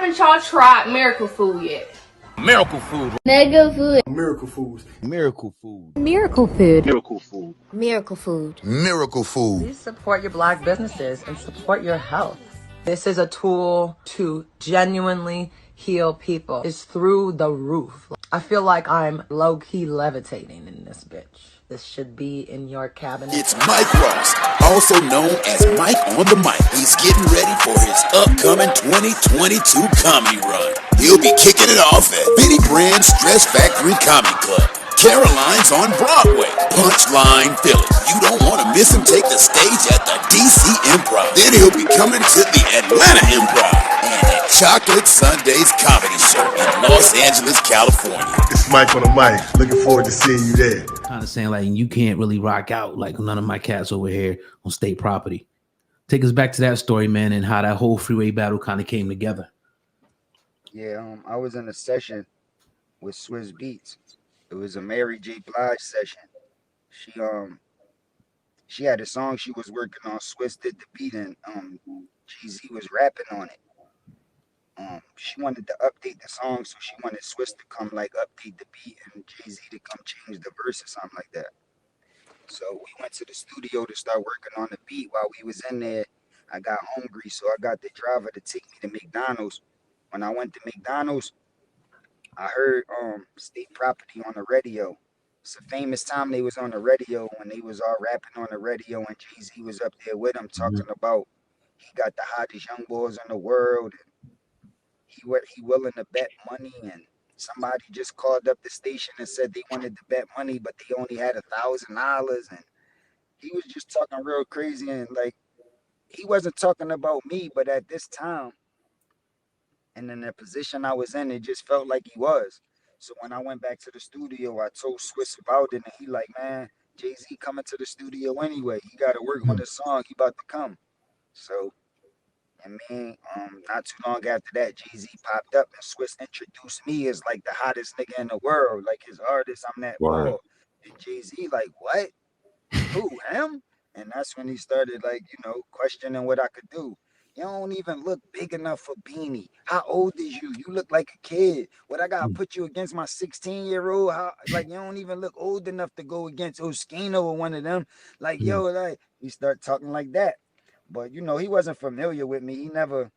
haven't y'all tried Miracle Food yet? Miracle food. Mega food. Miracle foods. Miracle food. Miracle food. Miracle food. Miracle food. Miracle food. Please support your Black businesses and support your health. This is a tool to genuinely heal people. It's through the roof. I feel like I'm low-key levitating in this bitch. This should be in your cabinet. It's Mike Ross, also known as Mike on the Mic. He's getting ready for his upcoming 2022 comedy run. He'll be kicking it off at Bitty Brand's Stress Factory Comedy Club. Caroline's on Broadway, Punchline Philly. You don't want to miss him take the stage at the DC Improv. Then he'll be coming to the Atlanta Improv and at Chocolate Sundays Comedy Show in Los Angeles, California. It's Mike on the mic. Looking forward to seeing you there. Kind of saying like you can't really rock out like none of my cats over here on state property. Take us back to that story, man, and how that whole Freeway battle kind of came together. Yeah, I was in a session with Swizz Beatz. It was a Mary J. Blige session. She had a song she was working on. Swizz did the beat, and Jay-Z was rapping on it. She wanted to update the song, so she wanted Swizz to come like update the beat and Jay-Z to come change the verse or something like that. So we went to the studio to start working on the beat. While we was in there, I got hungry, so I got the driver to take me to McDonald's. When I went to McDonald's, I heard State Property on the radio. It's a famous time they was on the radio when they was all rapping on the radio, and Jay-Z was up there with them talking about he got the hottest young boys in the world. And he willing to bet money, and somebody just called up the station and said they wanted to bet money, but they only had $1,000, and he was just talking real crazy, and like he wasn't talking about me, but at this time and in the position I was in, it just felt like he was. So when I went back to the studio, I told Swizz about it, and he like, man, Jay-Z coming to the studio anyway. He got to work on this song. He about to come. So, not too long after that, Jay-Z popped up, and Swizz introduced me as like the hottest nigga in the world, like his artist. I'm that boy. And Jay-Z like, what? Who, him? And that's when he started like, questioning what I could do. You don't even look big enough for Beanie. How old is you? You look like a kid. What I gotta put you against my 16-year-old? Like you don't even look old enough to go against Oskino or one of them. Like, yo, like he start talking like that. But he wasn't familiar with me. He never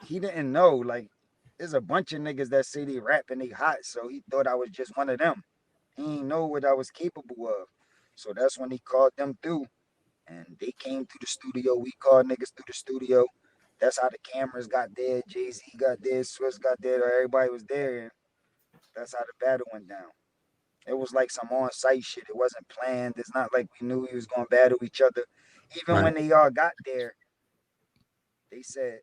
he didn't know. Like, there's a bunch of niggas that say they rap and they hot, so he thought I was just one of them. He didn't know what I was capable of. So that's when he called them through. And they came through the studio. We called niggas through the studio. That's how the cameras got there. Jay-Z got there. Swizz got there. Everybody was there. And that's how the battle went down. It was like some on-site shit. It wasn't planned. It's not like we knew we was going to battle each other. Even when they all got there, they said,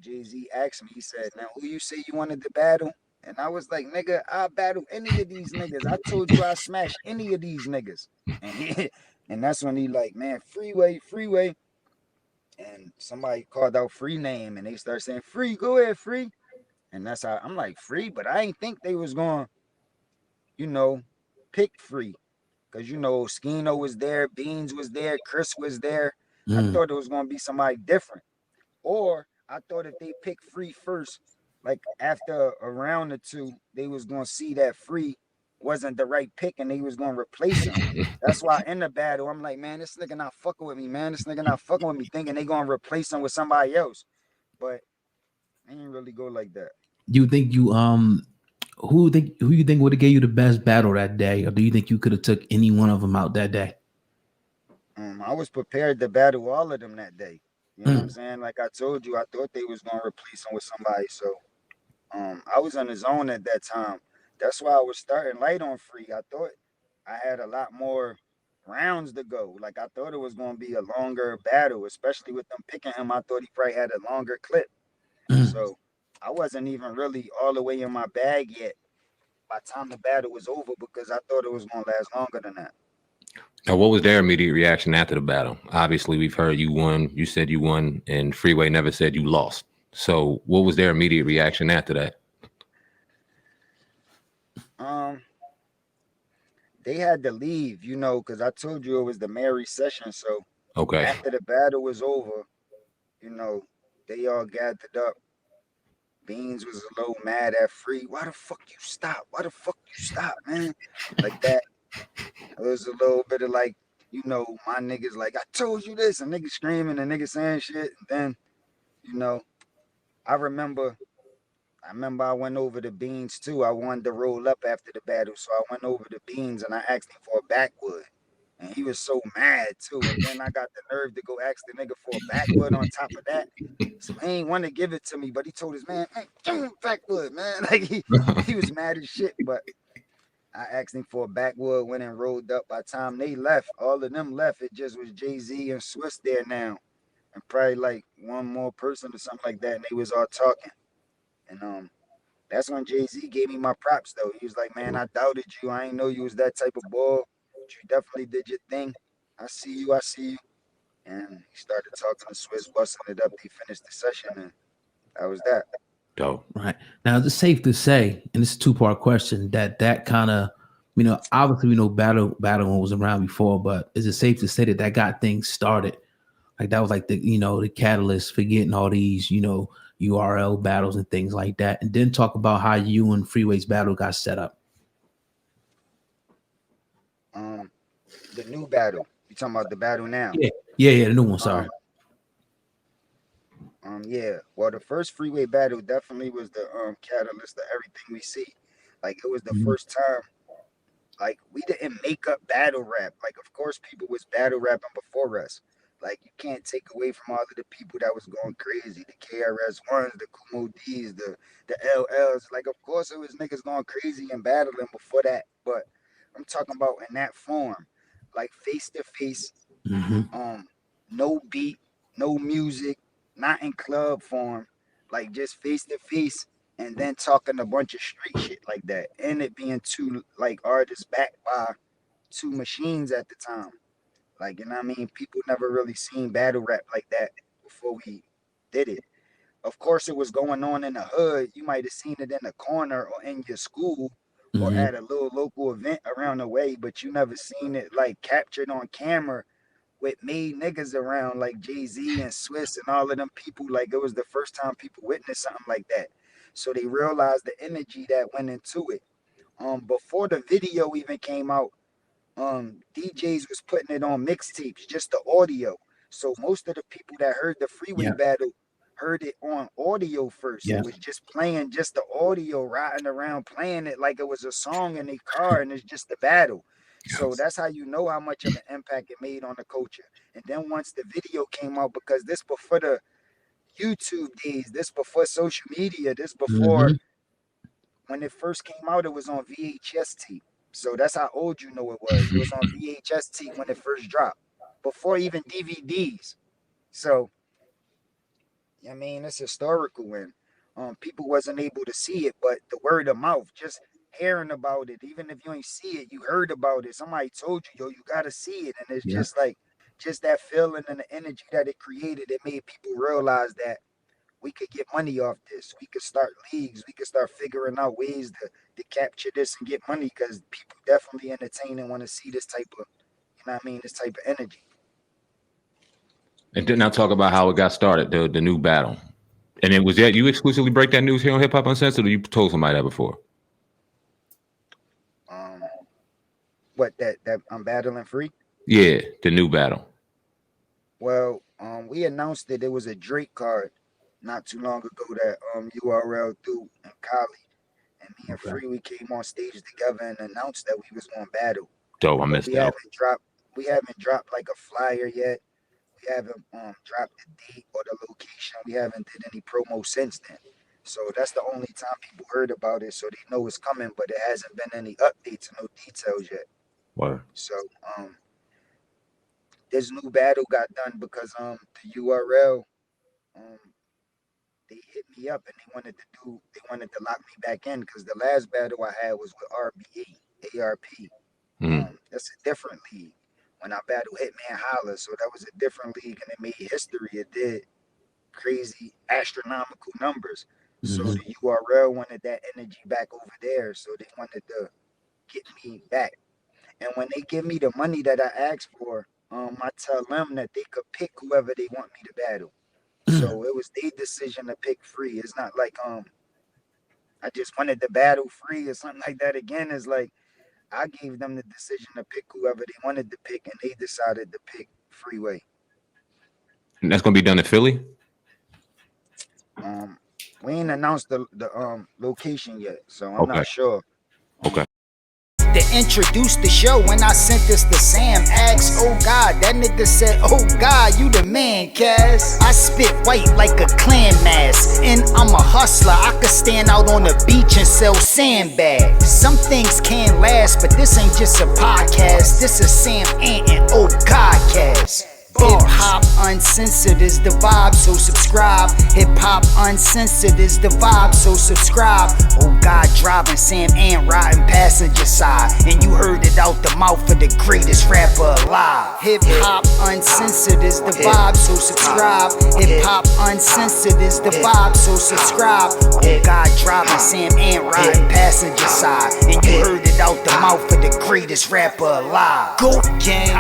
Jay-Z asked me, he said, now who you say you wanted to battle? And I was like, nigga, I'll battle any of these niggas. I told you I'll smash any of these niggas. And that's when he like, man, Freeway. And somebody called out Free name, and they start saying, Free, go ahead, Free. And that's how I'm like, Free, but I ain't think they was going to, pick Free. Because, Skino was there, Beans was there, Chris was there. I thought it was going to be somebody different. Or I thought if they picked Free first, like after a round or two, they was going to see that Free wasn't the right pick and they was going to replace him. That's why in the battle, I'm like, man, this nigga not fucking with me, man. This nigga not fucking with me, thinking they going to replace him with somebody else. But they didn't really go like that. You think you who you think would have gave you the best battle that day, or do you think you could have took any one of them out that day? I was prepared to battle all of them that day. You know what I'm saying? Like I told you, I thought they was going to replace him with somebody. So I was in the zone at that time. That's why I was starting light on Free. I thought I had a lot more rounds to go. Like I thought it was going to be a longer battle, especially with them picking him. I thought he probably had a longer clip. So I wasn't even really all the way in my bag yet by the time the battle was over, because I thought it was going to last longer than that. Now, what was their immediate reaction after the battle? Obviously, we've heard you won. You said you won, and Freeway never said you lost. So what was their immediate reaction after that? They had to leave, because I told you it was the Mary session. So okay, after the battle was over, They all gathered up. Beans was a little mad at Free. Why the fuck you stop? Why the fuck you stop, man? Like that. It was a little bit of like, my niggas like, I told you this, and niggas screaming and niggas saying shit. And then, I remember I went over to Beans too. I wanted to roll up after the battle, so I went over to Beans and I asked him for a backwood. And he was so mad too. And then I got the nerve to go ask the nigga for a backwood on top of that. So he ain't want to give it to me, but he told his man, hey, give me a backwood, man. Like he was mad as shit. But I asked him for a backwood, went and rolled up. By the time they left, all of them left. It just was Jay-Z and Swiss there now. And probably like one more person or something like that. And they was all talking. And that's when Jay-Z gave me my props though. He was like, man, I doubted you. I ain't know you was that type of ball. But you definitely did your thing. I see you. And he started talking to Swiss, busting it up. They finished the session, and that was that. Dope. Right. Now, it's safe to say, and it's a two-part question, that kind of, obviously we know Battle was around before, but is it safe to say that got things started? Like that was like the catalyst for getting all these, URL battles and things like that. And then talk about how you and Freeway's battle got set up. The new battle. You talking about the battle now? Yeah, the new one. Sorry. Yeah. Well, the first Freeway battle definitely was the catalyst of everything we see. Like it was the first time. Like we didn't make up battle rap. Like of course people was battle rapping before us. Like you can't take away from all of the people that was going crazy, the KRS-Ones, the Kumo D's, the LLs. Like of course it was niggas going crazy and battling before that. But I'm talking about in that form, like face to face, no beat, no music, not in club form, like just face to face, and then talking a bunch of street shit like that, and it being two like artists backed by two machines at the time. Like, you know what I mean? People never really seen battle rap like that before we did it. Of course, it was going on in the hood. You might have seen it in the corner or in your school or at a little local event around the way, but you never seen it like captured on camera with made niggas around like Jay-Z and Swiss and all of them people. Like it was the first time people witnessed something like that. So they realized the energy that went into it. Before the video even came out, DJs was putting it on mixtapes, just the audio. So most of the people that heard the Freeway battle heard it on audio first. It was just playing just the audio, riding around playing it like it was a song in their car, and it's just the battle. So that's how you know how much of an impact it made on the culture. And then once the video came out, because this before the YouTube days, this before social media, this before when it first came out, it was on VHS tape. So that's how old you know it was. It was on VHS tape when it first dropped, before even DVDs. So, I mean, it's historical when people wasn't able to see it, but the word of mouth, just hearing about it, even if you ain't see it, you heard about it. Somebody told you, yo, you got to see it. And it's just like, just that feeling and the energy that it created, it made people realize that we could get money off this. We could start leagues. We could start figuring out ways to capture this and get money, because people definitely entertain and want to see this type of, this type of energy. And then I'll talk about how it got started, the new battle. And then was that you exclusively break that news here on Hip Hop Uncensored, or you told somebody that before? What, that I'm battling Free? Yeah, the new battle. Well, we announced that there was a Drake card not too long ago that URL threw in Cali. And me and Free, we came on stage together and announced that we was going to battle. Dope, I missed that. We haven't dropped like a flyer yet. We haven't dropped the date or the location. We haven't did any promo since then. So that's the only time people heard about it, so they know it's coming, but it hasn't been any updates and no details yet. What? So this new battle got done because the URL they hit me up and they wanted to lock me back in, because the last battle I had was with ARP. That's a different league. When I battled Hitman Holla, so that was a different league, and it made history. It did crazy astronomical numbers. So the URL wanted that energy back over there, so they wanted to get me back. And when they give me the money that I asked for, I tell them that they could pick whoever they want me to battle. So it was their decision to pick Free. It's not like I just wanted to battle Free or something like that. Again, it's like I gave them the decision to pick whoever they wanted to pick, and they decided to pick Freeway. And that's gonna be done in Philly? We ain't announced the location yet, so I'm not sure. Okay. To introduce the show, when I sent this to Sam, asked, oh God, that nigga said, oh God, you the man, Cass. I spit white like a clan mask, and I'm a hustler. I could stand out on the beach and sell sandbags. Some things can't last, but this ain't just a podcast. This is Sam Ant and oh God, Cass. Hip hop uncensored is the vibe, so subscribe. Hip hop uncensored is the vibe, so subscribe. Oh God, driving Sam Ant riding passenger side, and you heard it out the mouth of the greatest rapper alive. Hip hop uncensored is the vibe, so subscribe. Hip hop uncensored is the vibe, so subscribe. Oh God, driving Sam Ant riding passenger side, and you heard it out the mouth of the greatest rapper alive. Go gang.